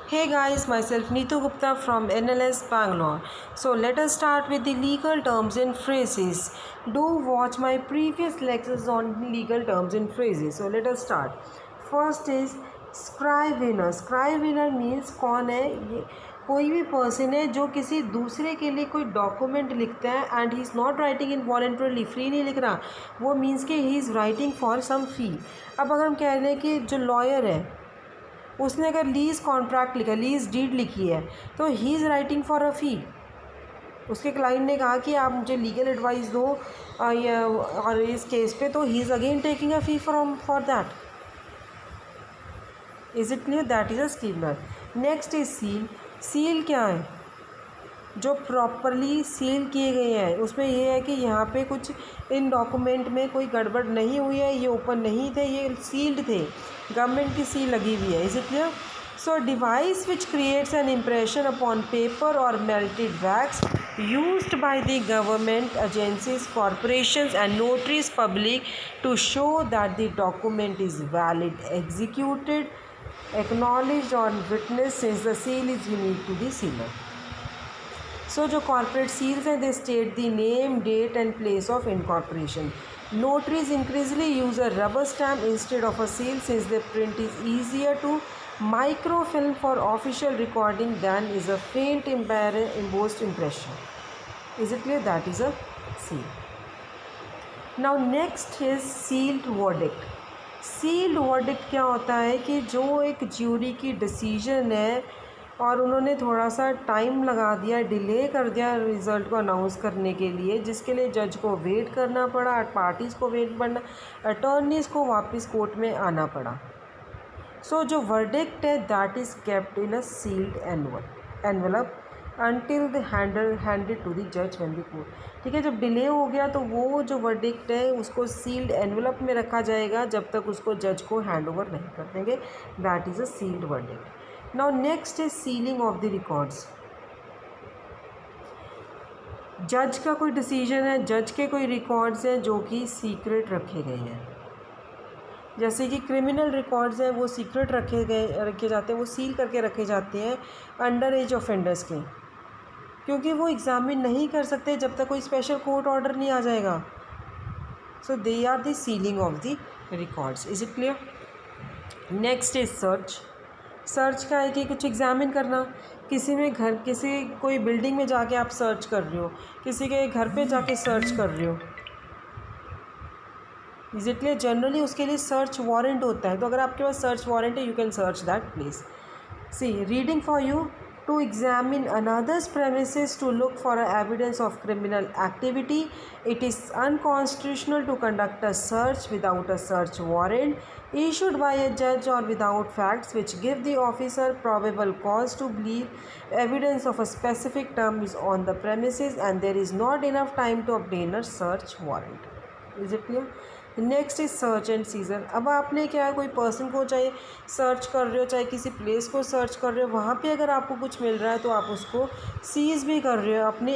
Hey guys, myself Neetu Gupta from NLS Bangalore. So let us start with the legal terms and phrases. Do watch my previous lectures on legal terms and phrases. So let us start. First is scrivener. Scrivener means कौन है ये कोई भी person है जो किसी दूसरे के लिए कोई डॉक्यूमेंट लिखता है and he is not writing in voluntarily, free नहीं लिख रहा, वो मीन्स कि he is writing for some fee. अब अगर हम कह रहे हैं कि जो लॉयर है उसने अगर लीज़ कॉन्ट्रैक्ट लिखा, लीज़ डीड लिखी है, तो he is writing for a fee. उसके क्लाइंट ने कहा कि आप मुझे लीगल एडवाइस दो और इस केस पे, तो he is again taking a fee for that. Is it clear? That is a schemer. Next is seal. Seal क्या है? जो प्रॉपरली सील किए गए हैं, उसमें ये है कि यहाँ पे कुछ इन डॉक्यूमेंट में कोई गड़बड़ नहीं हुई है, ये ओपन नहीं थे, ये सील्ड थे, गवर्नमेंट की सील लगी हुई है. Is it clear? So device which creates an impression upon paper और melted wax used by the government agencies, corporations and notaries public to show that the document is valid, executed, acknowledged or witnessed, since the seal is unique to the sealer. So जो corporate seals हैं, they state the name, date and place of incorporation. Notaries increasingly use a rubber stamp instead of a seal, since the print is easier to microfilm for official recording than is a faint embossed impression. Is it clear? That is a seal. Now next is sealed verdict. Sealed verdict क्या होता है कि जो एक jury की decision है और उन्होंने थोड़ा सा टाइम लगा दिया, डिले कर दिया रिज़ल्ट को अनाउंस करने के लिए, जिसके लिए जज को वेट करना पड़ा, पार्टीज़ को वेट करना, अटॉर्नीज़ को वापस कोर्ट में आना पड़ा. सो जो वर्डिक्ट है that is kept in a sealed envelope until the handed to the जज व्हेन द कोर्ट. ठीक है, जब डिले हो गया तो वो जो वर्डिक्ट है उसको सील्ड एनवलप में रखा जाएगा जब तक उसको जज को हैंड ओवर नहीं कर देंगे. That is a sealed verdict. Now next is sealing of the records. जज का कोई डिसीजन है, जज के कोई रिकॉर्ड्स हैं जो कि सीक्रेट रखे गए हैं. जैसे कि क्रिमिनल रिकॉर्ड्स हैं वो सीक्रेट रखे जाते हैं, वो सील करके रखे जाते हैं अंडर एज ऑफेंडर्स के, क्योंकि वो एग्ज़ामिन नहीं कर सकते जब तक कोई स्पेशल कोर्ट ऑर्डर नहीं आ जाएगा. So they are the sealing of the records. Is it clear? Next is search. Search का है कि कुछ एग्ज़ामिन करना. किसी कोई बिल्डिंग में जाके आप सर्च कर रहे हो, किसी के घर पे जाके सर्च कर रहे हो. Is it clear? जनरली उसके लिए सर्च वारंट होता है, तो अगर आपके पास सर्च वारंट है you can search that place. See reading for you. To examine another's premises to look for evidence of criminal activity. It is unconstitutional to conduct a search without a search warrant issued by a judge or without facts which give the officer probable cause to believe evidence of a specific term is on the premises and there is not enough time to obtain a search warrant. Is it clear? Next is search and seizure. अब आपने क्या है, कोई person को चाहे search कर रहे हो, चाहे किसी प्लेस को सर्च कर रहे हो, वहाँ पे अगर आपको कुछ मिल रहा है तो आप उसको सीज भी कर रहे हो, अपने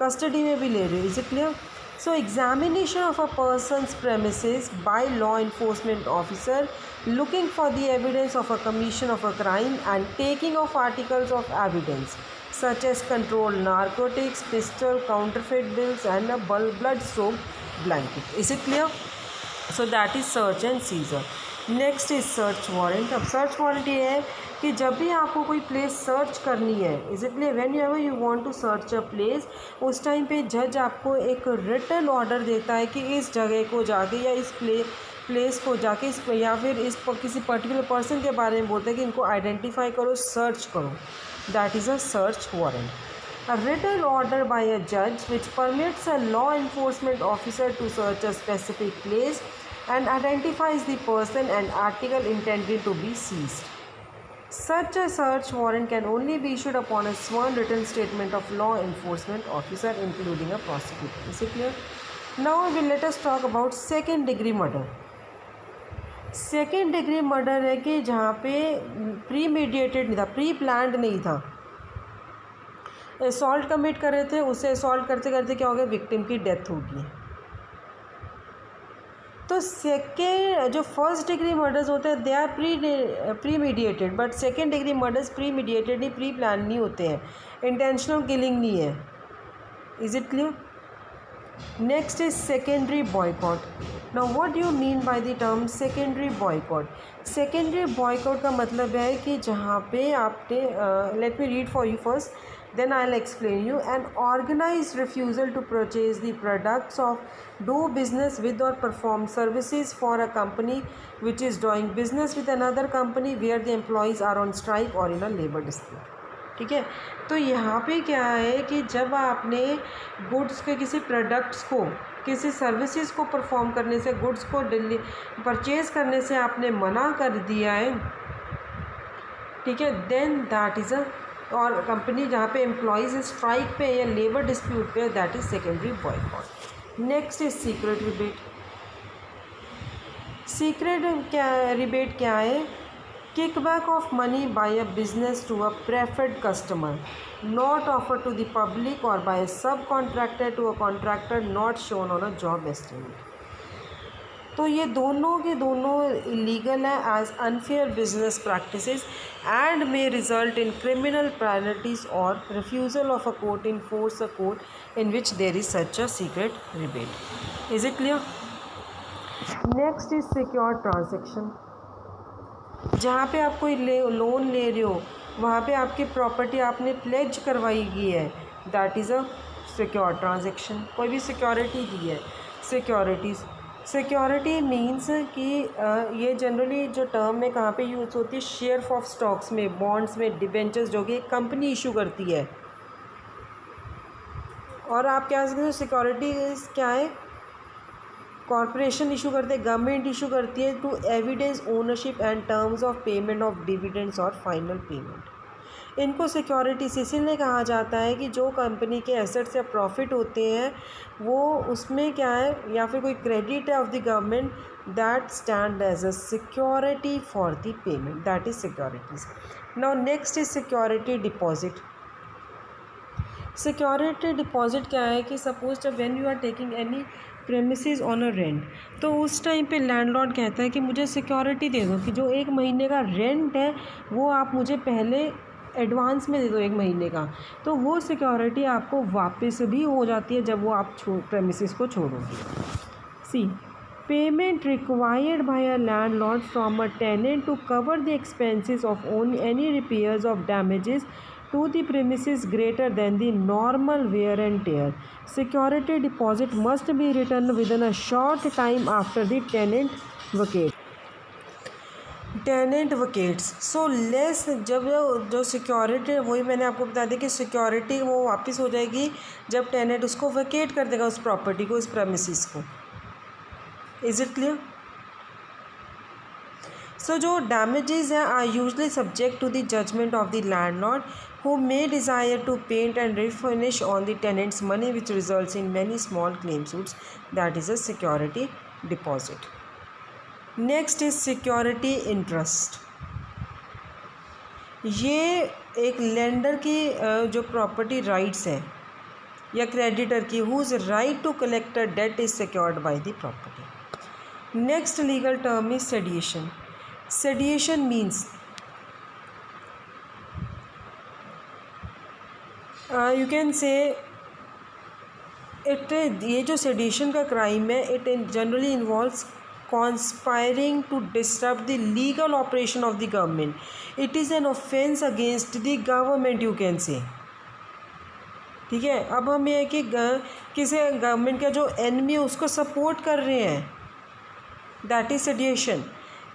कस्टडी में भी ले रहे हो. Is it clear? So examination of a person's premises by law enforcement officer looking for the evidence of a commission of a crime and taking of articles of evidence such as controlled narcotics, pistol, counterfeit bills and a blood-soaked blanket. Is it clear? So that is search and seizure. Next is search warrant. अब search warrant ये है कि जब भी आपको कोई place search करनी है, is it clear, whenever you want to search a place, उस टाइम पे जज आपको एक रिटन ऑर्डर देता है कि इस जगह को जाके या इस प्लेस को जाके या फिर किसी पर्टिकुलर पर्सन के बारे में बोलते हैं कि इनको आइडेंटिफाई करो, सर्च करो. That is a search warrant. A written order by a judge which permits a law enforcement officer to search a specific place and identifies the person and article intended to be seized. Such a search warrant can only be issued upon a sworn written statement of law enforcement officer, including a prosecutor. Is it clear? Now let us talk about second degree murder. Second degree murder है कि जहाँ पे pre mediated नहीं था, pre planned नहीं था. Assault commit कर रहे थे, उसे असॉल्ट करते करते क्या हो गया, विक्टिम की डेथ हो गई. तो सेकेंड जो फर्स्ट डिग्री मर्डर्स होते हैं they are premeditated, but second degree murders premeditated नहीं, प्री प्लान नहीं होते हैं, इंटेंशनल किलिंग नहीं है. Is it clear? Next is secondary boycott. Now what do you mean by the term secondary boycott? Secondary boycott का मतलब है कि जहाँ पे आपने let me read for you first, then I'll explain you. An organized refusal to purchase the products of, do business with or perform services for a company which is doing business with another company where the employees are on strike or in a labor dispute. ठीक है, तो यहाँ पे क्या है कि जब आपने गुड्स के किसी प्रोडक्ट्स को, किसी सर्विसेज को परफॉर्म करने से, गुड्स को परचेज करने से आपने मना कर दिया है, ठीक है, देन दैट इज़ अ, और कंपनी जहाँ पे एम्प्लॉयज़ स्ट्राइक पे या लेबर डिस्प्यूट पे, that is secondary boycott. Next is secret rebate. Secret rebate क्या है? Kickback of money by a business to a preferred customer not offer to the public or by subcontractor to a contractor not shown on a job estimate. तो ये दोनों के दोनों illegal है as unfair business practices and may result in criminal penalties or refusal of a court in force a court in which there is such a secret rebate. Is it clear? Next is secure transaction. जहाँ पे आप कोई loan ले रहे हो, वहाँ पे आपकी प्रॉपर्टी आपने प्लेज करवाई गई है, that is a secure transaction. कोई भी सिक्योरिटी दी है. सिक्योरिटीज़, सिक्योरिटी मीन्स कि ये जनरली जो टर्म में कहाँ पे यूज़ होती है, शेयर ऑफ स्टॉक्स में, बॉन्ड्स में, डिबेंचर्स जो कि कंपनी इशू करती है. और आप क्या सकते हो, सिक्योरिटी क्या है, कॉरपोरेशन इशू करते हैं, गवर्नमेंट इशू करती है to evidence ownership and terms of payment of dividends और फाइनल पेमेंट. इनको सिक्योरिटीज इसीलिए कहा जाता है कि जो कंपनी के एसेट्स या प्रॉफिट होते हैं वो उसमें क्या है, या फिर कोई क्रेडिट है of the government, that stand as a security for the payment, that is securities. Now next is security deposit. Security deposit क्या है कि सपोज जब when you are taking any premises on a rent, तो उस time पे landlord कहता है कि मुझे सिक्योरिटी दे दो कि जो 1 महीने का रेंट है वो आप मुझे पहले एडवांस में दे दो 1 महीने का. तो वो सिक्योरिटी आपको वापस भी हो जाती है जब वो आप प्रेमिसेस को छोड़ोगे. See, payment required by a landlord from a tenant to cover the expenses of own any repairs of damages to the premises greater than the normal wear and tear. Security deposit must be returned within a short time after the tenant vacates. So less, जब जो security है वही मैंने आपको बता दिया कि security वो वापस हो जाएगी जब टेनेंट उसको वैकेट कर देगा, उस प्रॉपर्टी को, उस प्रेमिसेस को. Is it clear? सो जो डैमेजेस हैं are usually subject to the judgment of the landlord who may desire to paint and refurnish on the tenant's money, which results in many small claim suits. That is a security deposit. Next is security interest. ये एक lender की जो property rights हैं या creditor की, whose right to collect a debt is secured by the property. Next legal term is sedition. Sedition means you can say it, ये जो sedition का क्राइम है, it generally involves conspiring to disturb the legal operation of the government. It is an offence against the government, you can say. ठीक है, अब हम ये कि किसी गवर्नमेंट का जो एनिमी है उसको सपोर्ट कर रहे हैं, that is sedition.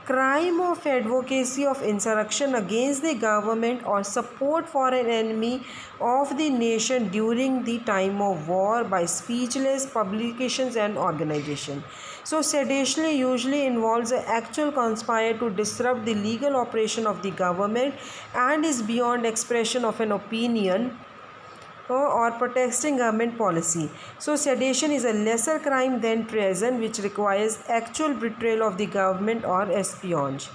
Crime of advocacy of insurrection against the government or support for an enemy of the nation during the time of war by speechless publications and organization. So sedition usually involves an actual conspire to disrupt the legal operation of the government and is beyond expression of an opinion or protesting government policy. So sedition is a lesser crime than treason, which requires actual betrayal of the government or espionage.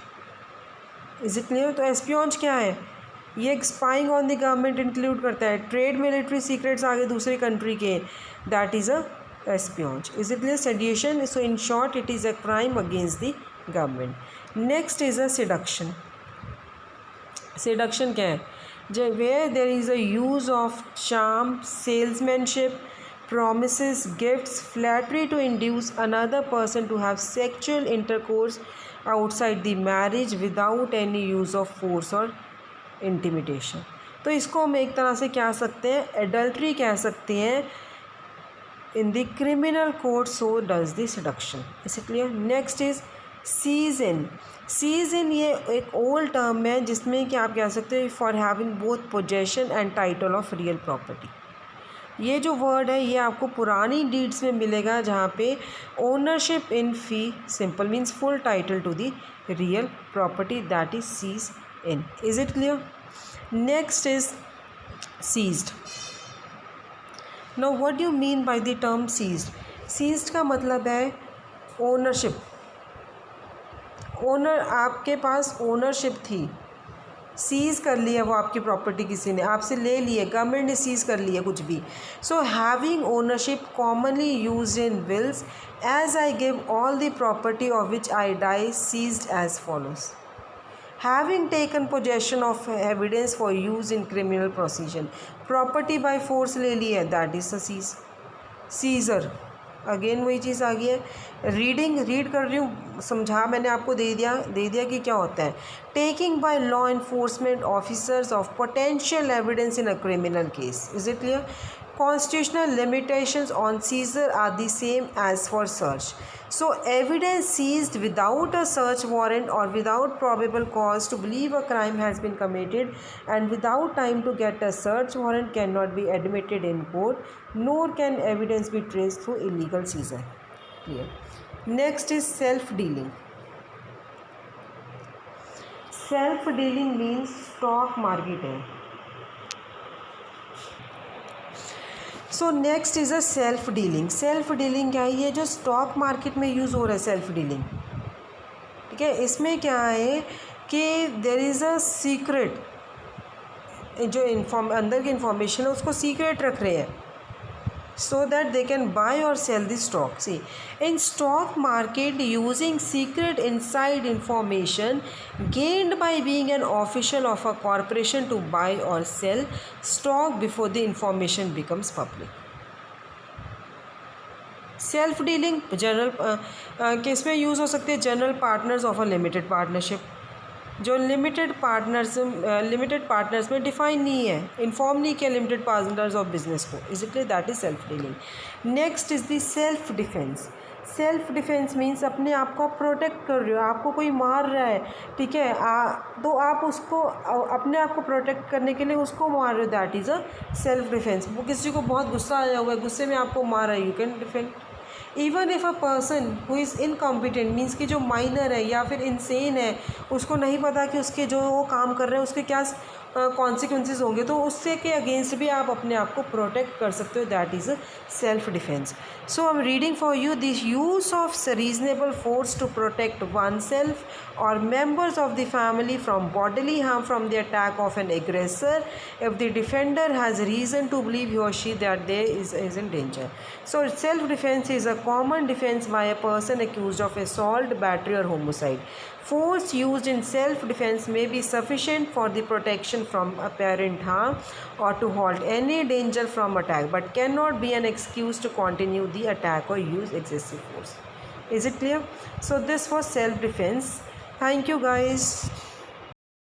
Is it clear? तो espionage क्या है? ये spying on the government include करता है. Trade military secrets आगे दूसरे country के, that is a espionage. Is it clear? Sedition, so in short it is a crime against the government. Next is a seduction. Seduction क्या है? Where there is a use of charm, salesmanship, promises, gifts, flattery to induce another person to have sexual intercourse outside the marriage without any use of force or intimidation. तो इसको हम एक तरह से क्या सकते हैं, एडल्ट्री कह सकते हैं in the criminal code. So does the seduction. Is it clear? Next is seize in. Seisin ये एक ओल्ड टर्म है जिसमें कि आप कह सकते हो for having both possession and title of real property. ये जो वर्ड है ये आपको पुरानी डीड्स में मिलेगा जहाँ पे ownership in fee simple means full title to the real property, that is seize in. Is it clear? Next is seized. Now what do you mean by the term seized? Seized का मतलब है ownership. Owner, आपके पास ownership थी, seize कर लिया वो आपकी property, किसी ने आपसे ले लिए, गवर्नमेंट ने सीज़ कर लिया कुछ भी. So having ownership commonly used in wills as I give all the property of which I die seized as follows. Having taken possession of evidence for use in criminal proceeding. Property by force ले ली है, that is a seizure. Again वही चीज़ आ गई है. Read कर रही हूँ, समझा मैंने आपको दे दिया कि क्या होता है. Taking by law enforcement officers of potential evidence in a criminal case. Is it clear? Constitutional limitations on seizure are the same as for search. So evidence seized without a search warrant or without probable cause to believe a crime has been committed and without time to get a search warrant cannot be admitted in court, nor can evidence be traced through illegal seizure. Clear? Next is self-dealing. Self-dealing means stock marketing. So next is a self dealing. Self dealing क्या है? ये जो stock market में use हो रहा है self dealing, ठीक है. इसमें क्या है कि देर इज़ अ सीक्रेट, जो अंदर की इंफॉर्मेशन है उसको सीक्रेट रख रहे हैं so that they can buy or sell the stock. See, in stock market using secret inside information gained by being an official of a corporation to buy or sell stock before the information becomes public. Self dealing general case में use हो सकते हैं. General partners of a limited partnership, जो limited partners में define नहीं है, inform नहीं किया लिमिटेड पार्टनर्स ऑफ बिजनेस को. Is it that is self dealing. Next is the self defence. Self defence means अपने आप को प्रोटेक्ट कर रहे हो. आपको कोई मार रहा है, ठीक है, तो आप उसको अपने आप को प्रोटेक्ट करने के लिए उसको मार रहे हो, that is a self defence. वो किसी को बहुत गुस्सा आया हुआ है, गुस्से में आपको मार रहा है, you can defend. Even if a person who is incompetent means कि जो माइनर है या फिर इंसेन है, उसको नहीं पता कि उसके जो वो काम कर रहे हैं उसके क्या कॉन्सिक्वेंसेज होंगे, तो उससे के अगेंस्ट भी आप अपने आप को प्रोटेक्ट कर सकते हो, that is self defence. So I am reading for you this use of reasonable force to protect oneself or members of the family from bodily harm from the attack of an aggressor if the defender has reason to believe he or she that there is in danger. So self defence is a common defence by a person accused of assault, battery or homicide. Force used in self-defense may be sufficient for the protection from apparent harm or to halt any danger from attack, but cannot be an excuse to continue the attack or use excessive force. Is it clear? So this was self-defense. Thank you guys.